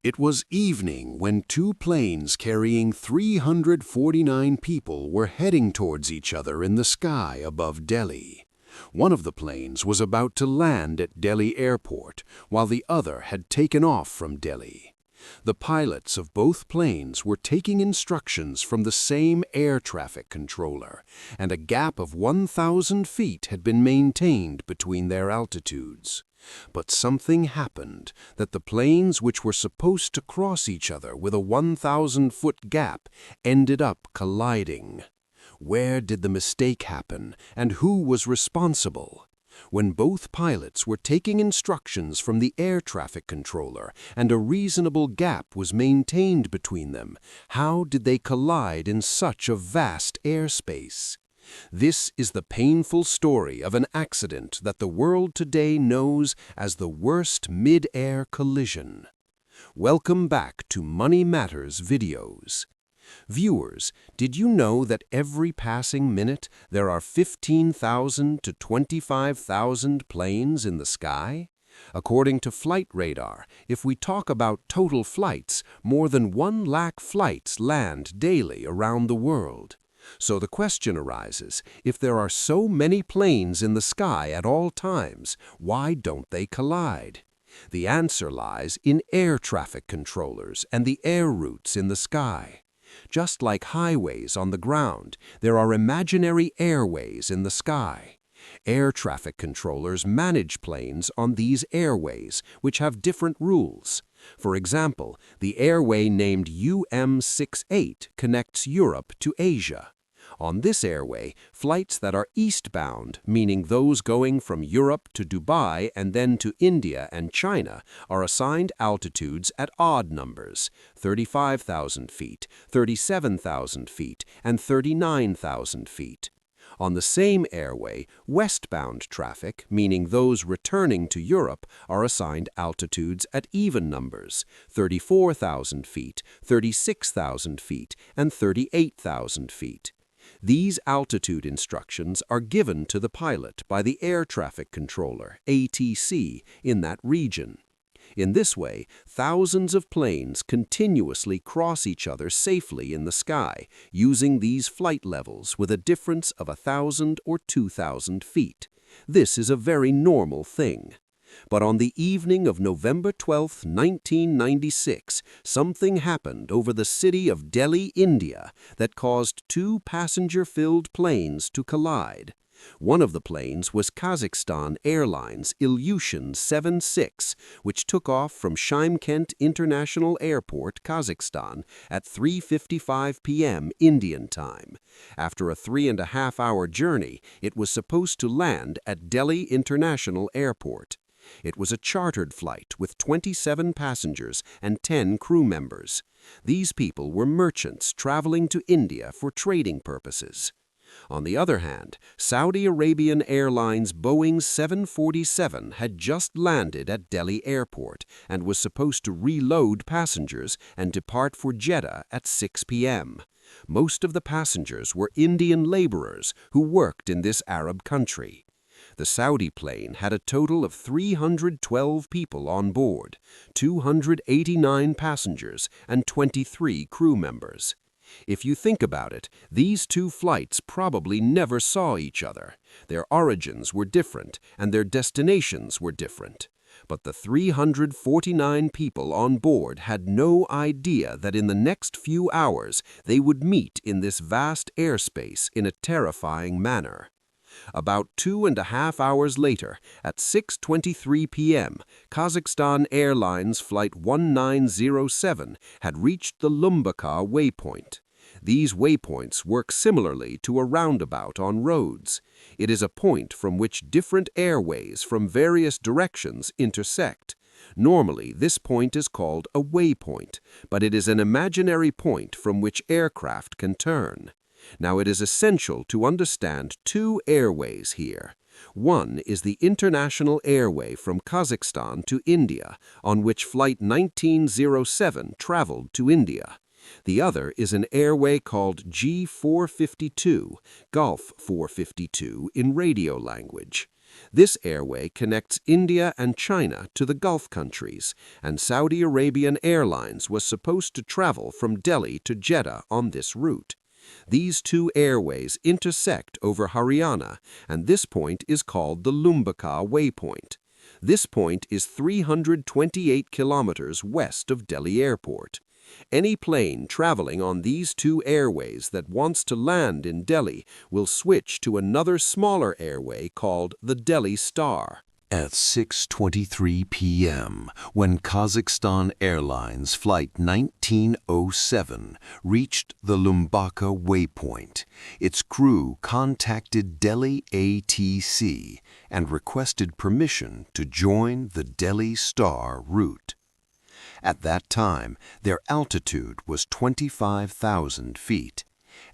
It was evening when two planes carrying 349 people were heading towards each other in the sky above Delhi. One of the planes was about to land at Delhi airport, while the other had taken off from Delhi. The pilots of both planes were taking instructions from the same air traffic controller, and a gap of 1,000 feet had been maintained between their altitudes. But something happened that the planes which were supposed to cross each other with a 1,000-foot gap ended up colliding. Where did the mistake happen, and who was responsible? When both pilots were taking instructions from the air traffic controller and a reasonable gap was maintained between them, how did they collide in such a vast airspace? This is the painful story of an accident that the world today knows as the worst mid-air collision. Welcome back to Money Matters videos. Viewers, did you know that every passing minute there are 15,000 to 25,000 planes in the sky? According to Flight Radar, if we talk about total flights, more than 1 lakh flights land daily around the world. So the question arises, if there are so many planes in the sky at all times, why don't they collide? The answer lies in air traffic controllers and the air routes in the sky. Just like highways on the ground, there are imaginary airways in the sky. Air traffic controllers manage planes on these airways, which have different rules. For example, the airway named UM68 connects Europe to Asia. On this airway, flights that are eastbound, meaning those going from Europe to Dubai and then to India and China, are assigned altitudes at odd numbers: 35,000 feet, 37,000 feet, and 39,000 feet. On the same airway, westbound traffic, meaning those returning to Europe, are assigned altitudes at even numbers: 34,000 feet, 36,000 feet, and 38,000 feet. These altitude instructions are given to the pilot by the Air Traffic Controller, ATC, in that region. In this way, thousands of planes continuously cross each other safely in the sky, using these flight levels with a difference of 1,000 or 2,000 feet. This is a very normal thing. But on the evening of November 12, 1996, something happened over the city of Delhi, India, that caused two passenger-filled planes to collide. One of the planes was Kazakhstan Airlines Ilyushin Il-76, which took off from Shymkent International Airport, Kazakhstan, at 3:55 p.m. Indian time. After a 3.5-hour journey, it was supposed to land at Delhi International Airport. It was a chartered flight with 27 passengers and 10 crew members. These people were merchants traveling to India for trading purposes. On the other hand, Saudi Arabian Airlines Boeing 747 had just landed at Delhi Airport and was supposed to reload passengers and depart for Jeddah at 6 p.m. Most of the passengers were Indian laborers who worked in this Arab country. The Saudi plane had a total of 312 people on board, 289 passengers, and 23 crew members. If you think about it, these two flights probably never saw each other. Their origins were different, and their destinations were different. But the 349 people on board had no idea that in the next few hours they would meet in this vast airspace in a terrifying manner. About 2.5 hours later, at 6:23 p.m., Kazakhstan Airlines Flight 1907 had reached the Lumbaka waypoint. These waypoints work similarly to a roundabout on roads. It is a point from which different airways from various directions intersect. Normally, this point is called a waypoint, but it is an imaginary point from which aircraft can turn. Now, it is essential to understand two airways here. One is the international airway from Kazakhstan to India, on which Flight 1907 traveled to India. The other is an airway called G452, Gulf 452 in radio language. This airway connects India and China to the Gulf countries, and Saudi Arabian Airlines was supposed to travel from Delhi to Jeddah on this route. These two airways intersect over Haryana, and this point is called the Lumbaka waypoint. This point is 328 kilometers west of Delhi Airport. Any plane traveling on these two airways that wants to land in Delhi will switch to another smaller airway called the Delhi Star. At 6:23 p.m., when Kazakhstan Airlines Flight 1907 reached the Lumbaka waypoint, its crew contacted Delhi ATC and requested permission to join the Delhi Star route. At that time, their altitude was 25,000 feet,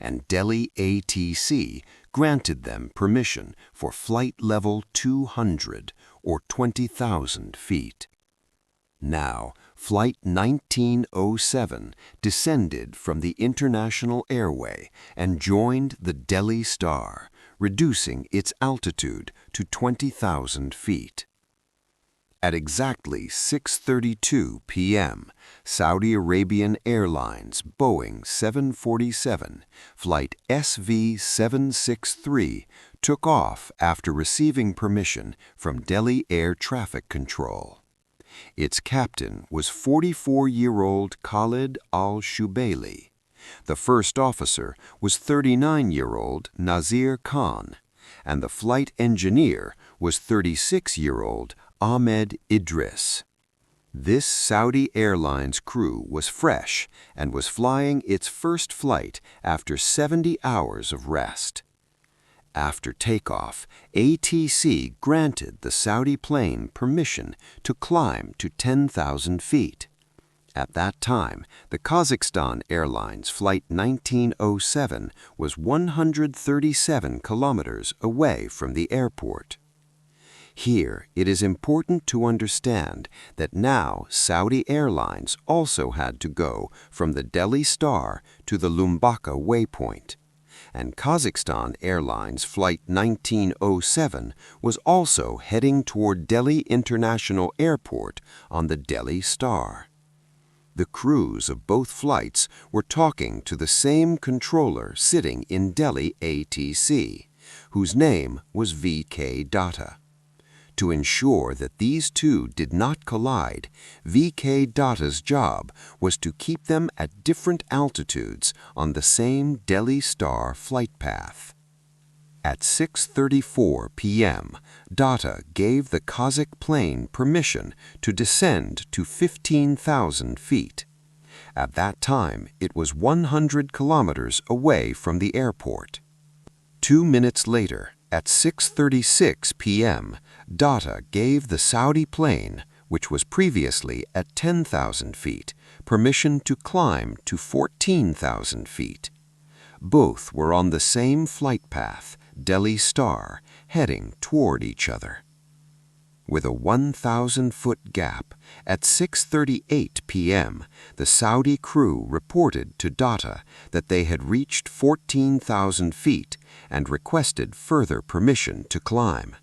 and Delhi ATC granted them permission for flight level 200, or 20,000 feet. Now, Flight 1907 descended from the International Airway and joined the Delhi Star, reducing its altitude to 20,000 feet. At exactly 6:32 p.m., Saudi Arabian Airlines Boeing 747, flight SV-763, took off after receiving permission from Delhi Air Traffic Control. Its captain was 44-year-old Khalid al-Shubaili. The first officer was 39-year-old Nazir Khan, and the flight engineer was 36-year-old Ahmed Idris. This Saudi Airlines crew was fresh and was flying its first flight after 70 hours of rest. After takeoff, ATC granted the Saudi plane permission to climb to 10,000 feet. At that time, the Kazakhstan Airlines Flight 1907 was 137 kilometers away from the airport. Here, it is important to understand that now Saudi Airlines also had to go from the Delhi Star to the Lumbaka waypoint, and Kazakhstan Airlines Flight 1907 was also heading toward Delhi International Airport on the Delhi Star. The crews of both flights were talking to the same controller sitting in Delhi ATC, whose name was V.K. Dutta. To ensure that these two did not collide, V.K. Datta's job was to keep them at different altitudes on the same Delhi Star flight path. At 6:34 p.m., Dutta gave the Kazakh plane permission to descend to 15,000 feet. At that time, it was 100 kilometers away from the airport. 2 minutes later, at 6:36 p.m., Dutta gave the Saudi plane, which was previously at 10,000 feet, permission to climb to 14,000 feet. Both were on the same flight path, Delhi Star, heading toward each other. With a 1,000-foot gap, at 6:38 p.m., the Saudi crew reported to Dutta that they had reached 14,000 feet and requested further permission to climb.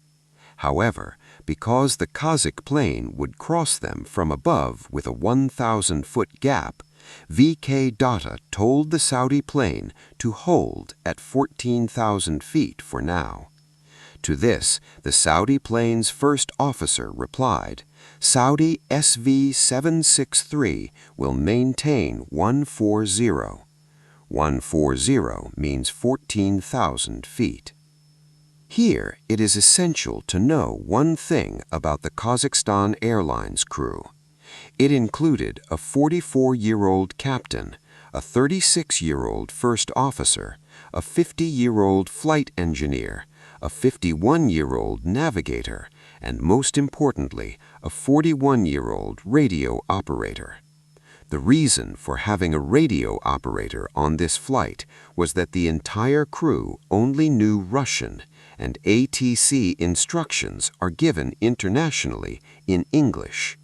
However, because the Kazakh plane would cross them from above with a 1,000-foot gap, V.K. Dutta told the Saudi plane to hold at 14,000 feet for now. To this, the Saudi plane's first officer replied, "Saudi SV-763 will maintain 140. 140 means 14,000 feet. Here, it is essential to know one thing about the Kazakhstan Airlines crew. It included a 44-year-old captain, a 36-year-old first officer, a 50-year-old flight engineer, a 51-year-old navigator, and most importantly, a 41-year-old radio operator. The reason for having a radio operator on this flight was that the entire crew only knew Russian, and ATC instructions are given internationally in English.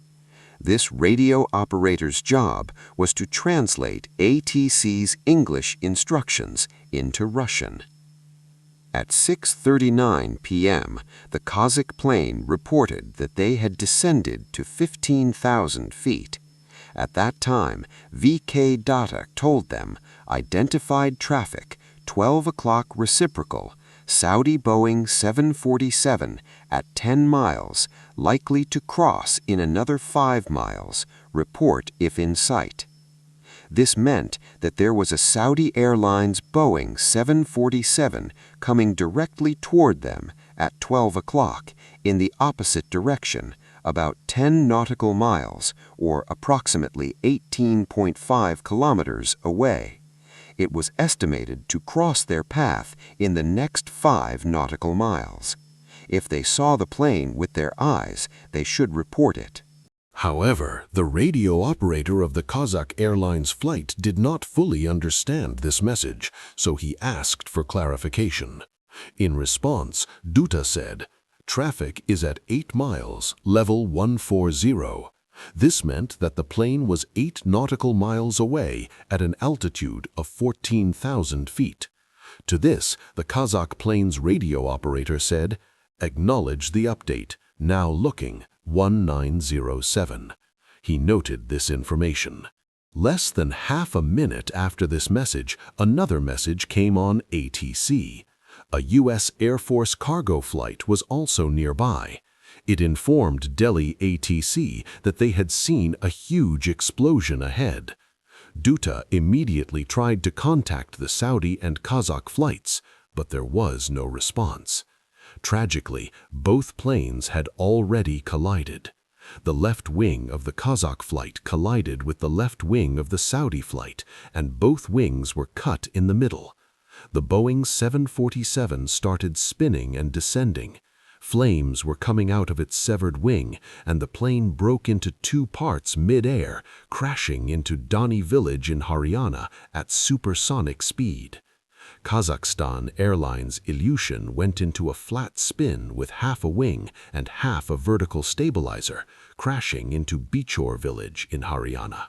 This radio operator's job was to translate ATC's English instructions into Russian. At 6:39 p.m., the Kazakh plane reported that they had descended to 15,000 feet. At that time, V.K. Dutta told them, identified traffic, 12 o'clock reciprocal, Saudi Boeing 747 at 10 miles, likely to cross in another 5 miles, report if in sight. This meant that there was a Saudi Airlines Boeing 747 coming directly toward them at 12 o'clock in the opposite direction, about 10 nautical miles, or approximately 18.5 kilometers away. It was estimated to cross their path in the next 5 nautical miles. If they saw the plane with their eyes, they should report it. However, the radio operator of the Kazakh Airlines flight did not fully understand this message, so he asked for clarification. In response, Dutta said, "Traffic is at 8 miles, level 140. This meant that the plane was 8 nautical miles away at an altitude of 14,000 feet. To this, the Kazakh plane's radio operator said, "Acknowledge the update, now looking 1907. He noted this information. Less than half a minute after this message, another message came on ATC. A U.S. Air Force cargo flight was also nearby. It informed Delhi ATC that they had seen a huge explosion ahead. Dutta immediately tried to contact the Saudi and Kazakh flights, but there was no response. Tragically, both planes had already collided. The left wing of the Kazakh flight collided with the left wing of the Saudi flight, and both wings were cut in the middle. The Boeing 747 started spinning and descending. Flames were coming out of its severed wing, and the plane broke into 2 parts mid-air, crashing into Dani village in Haryana at supersonic speed. Kazakhstan Airlines Ilyushin went into a flat spin with half a wing and half a vertical stabilizer, crashing into Bichor village in Haryana.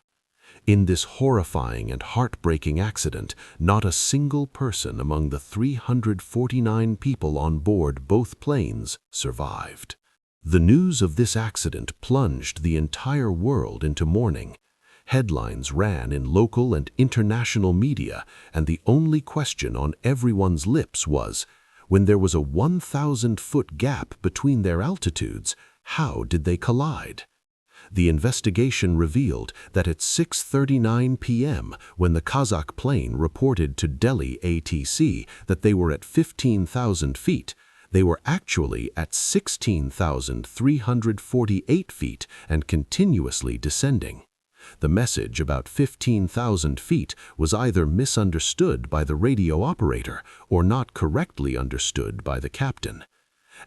In this horrifying and heartbreaking accident, not a single person among the 349 people on board both planes survived. The news of this accident plunged the entire world into mourning. Headlines ran in local and international media, and the only question on everyone's lips was, when there was a 1,000-foot gap between their altitudes, how did they collide? The investigation revealed that at 6:39 p.m., when the Kazakh plane reported to Delhi ATC that they were at 15,000 feet, they were actually at 16,348 feet and continuously descending. The message about 15,000 feet was either misunderstood by the radio operator or not correctly understood by the captain.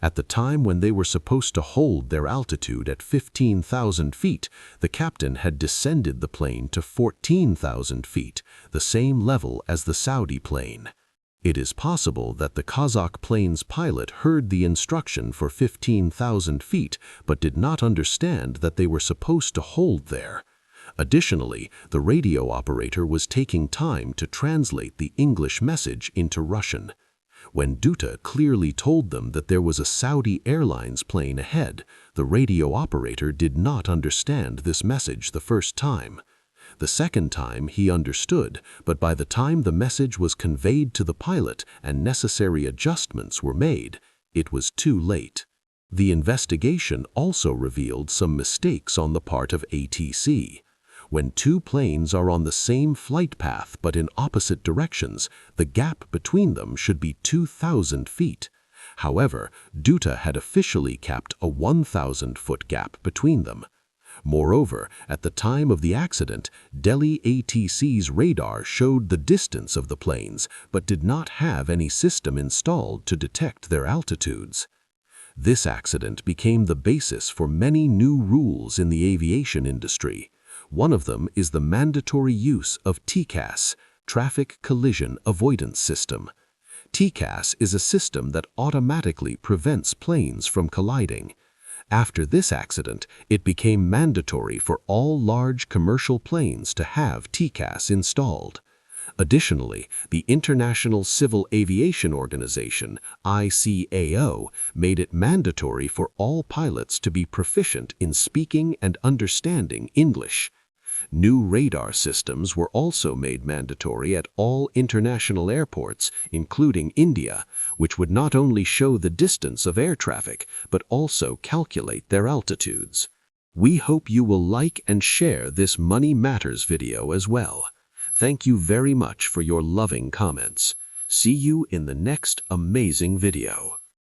At the time when they were supposed to hold their altitude at 15,000 feet, the captain had descended the plane to 14,000 feet, the same level as the Saudi plane. It is possible that the Kazakh plane's pilot heard the instruction for 15,000 feet but did not understand that they were supposed to hold there. Additionally, the radio operator was taking time to translate the English message into Russian. When Dutta clearly told them that there was a Saudi Airlines plane ahead, the radio operator did not understand this message the first time. The second time he understood, but by the time the message was conveyed to the pilot and necessary adjustments were made, it was too late. The investigation also revealed some mistakes on the part of ATC. When 2 planes are on the same flight path but in opposite directions, the gap between them should be 2,000 feet. However, Dutta had officially kept a 1,000-foot gap between them. Moreover, at the time of the accident, Delhi ATC's radar showed the distance of the planes but did not have any system installed to detect their altitudes. This accident became the basis for many new rules in the aviation industry. One of them is the mandatory use of TCAS, Traffic Collision Avoidance System. TCAS is a system that automatically prevents planes from colliding. After this accident, it became mandatory for all large commercial planes to have TCAS installed. Additionally, the International Civil Aviation Organization, ICAO, made it mandatory for all pilots to be proficient in speaking and understanding English. New radar systems were also made mandatory at all international airports, including India, which would not only show the distance of air traffic, but also calculate their altitudes. We hope you will like and share this Money Matters video as well. Thank you very much for your loving comments. See you in the next amazing video.